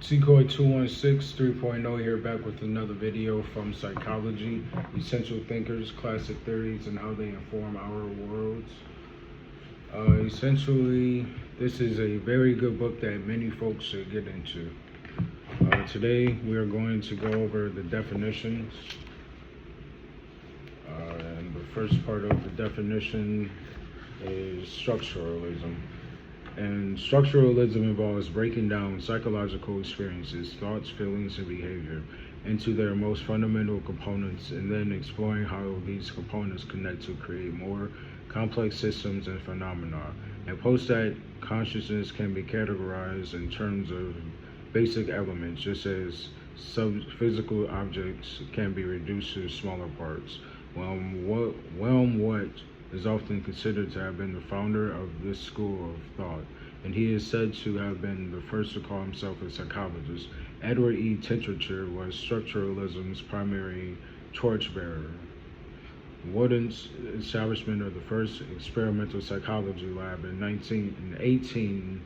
Tcoy216 3.0 here, back with another video from Psychology, Essential Thinkers, Classic Theories, and How They Inform Our Worlds. Essentially, this is a very good book that many folks should get into. Today, we are going to go over the definitions. And the first part of the definition is structuralism. And structuralism involves breaking down psychological experiences, thoughts, feelings, and behavior into their most fundamental components, and then exploring how these components connect to create more complex systems and phenomena. And post that consciousness can be categorized in terms of basic elements, just as physical objects can be reduced to smaller parts. Wilhelm Wundt is often considered to have been the founder of this school of thought, and he is said to have been the first to call himself a psychologist. Edward E. Titchener was structuralism's primary torchbearer. Wundt's establishment of the first experimental psychology lab in 18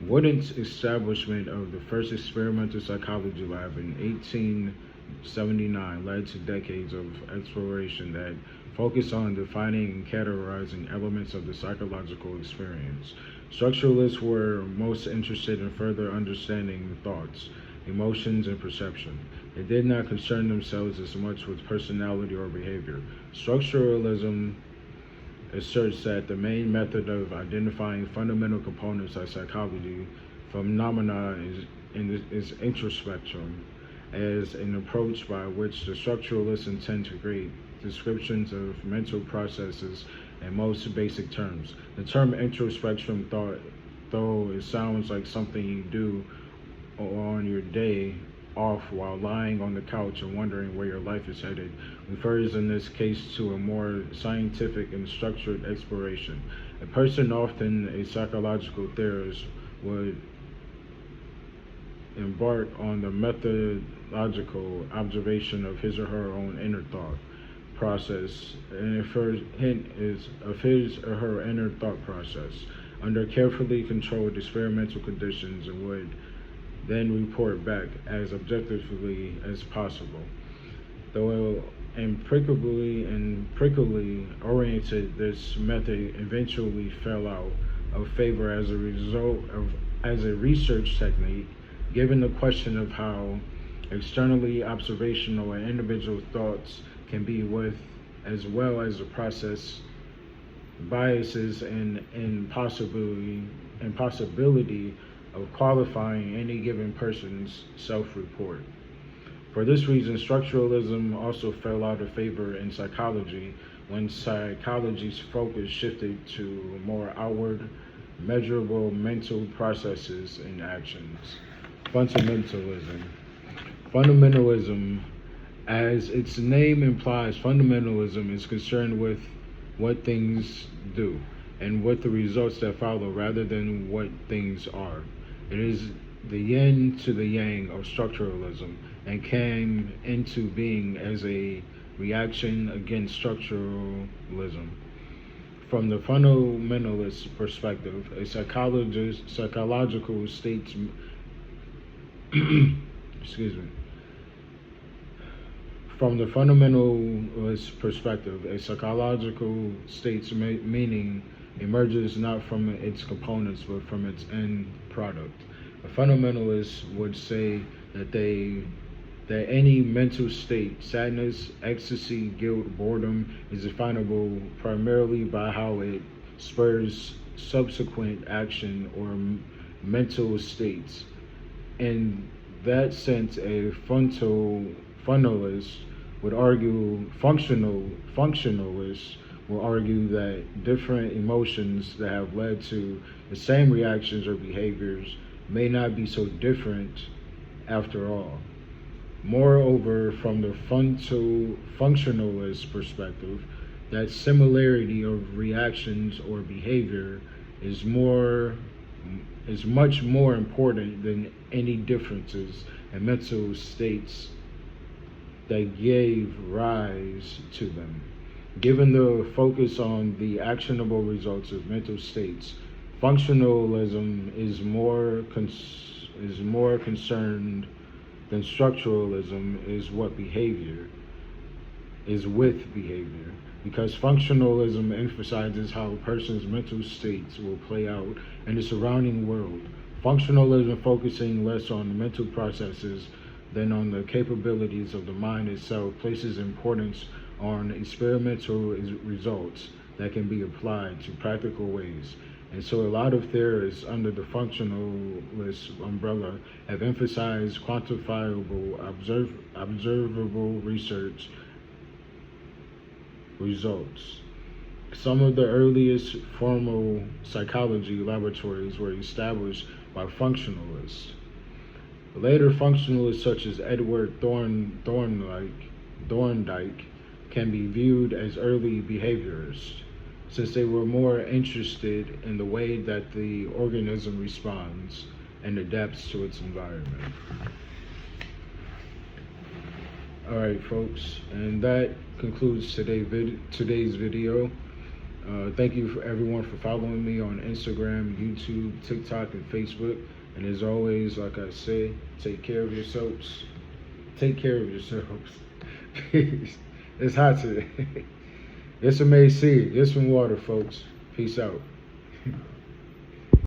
Wundt's establishment of the first experimental psychology lab in 1879 led to decades of exploration that focused on defining and categorizing elements of the psychological experience. Structuralists were most interested in further understanding thoughts, emotions, and perception. They did not concern themselves as much with personality or behavior. Structuralism asserts that the main method of identifying fundamental components of psychology phenomena is introspection, as an approach by which the structuralists intend to create descriptions of mental processes in most basic terms. The term introspection, though it sounds like something you do on your day off while lying on the couch and wondering where your life is headed, refers in this case to a more scientific and structured exploration. A person, often a psychological theorist, would embark on the methodological observation of his or her own inner thought process, and the first hint is of his or her inner thought process under carefully controlled experimental conditions, and would then report back as objectively as possible. Though empirically oriented, this method eventually fell out of favor as a research technique, given the question of how externally observational and individual thoughts can be with, as well as the process biases and impossibility of qualifying any given person's self-report. For this reason, structuralism also fell out of favor in psychology when psychology's focus shifted to more outward, measurable mental processes and actions. Fundamentalism, as its name implies, fundamentalism is concerned with what things do and with the results that follow rather than what things are. It is the yin to the yang of structuralism, and came into being as a reaction against structuralism. From the fundamentalist perspective, a psychological state's From the fundamentalist perspective, a psychological state's meaning emerges not from its components, but from its end product. A fundamentalist would say that any mental state, sadness, ecstasy, guilt, boredom, is definable primarily by how it spurs subsequent action or mental states. In that sense, a functionalist would argue that different emotions that have led to the same reactions or behaviors may not be so different after all. Moreover, from the functionalist perspective, that similarity of reactions or behavior is much more important than any differences in mental states that gave rise to them. Given the focus on the actionable results of mental states, Functionalism is more concerned than structuralism is with behavior, because functionalism emphasizes how a person's mental states will play out in the surrounding world. Functionalism, focusing less on the mental processes than on the capabilities of the mind itself, places importance on experimental results that can be applied to practical ways. And so a lot of theorists under the functionalist umbrella have emphasized quantifiable, observable research results. Some of the earliest formal psychology laboratories were established by functionalists. Later functionalists such as Edward Thorndike can be viewed as early behaviorists, since they were more interested in the way that the organism responds and adapts to its environment. All right, folks, and that concludes today's video. Thank you for everyone for following me on Instagram, YouTube, TikTok, and Facebook. And as always, like I say, take care of yourselves. Take care of yourselves. It's hot today. Get some AC. Get some water, folks. Peace out.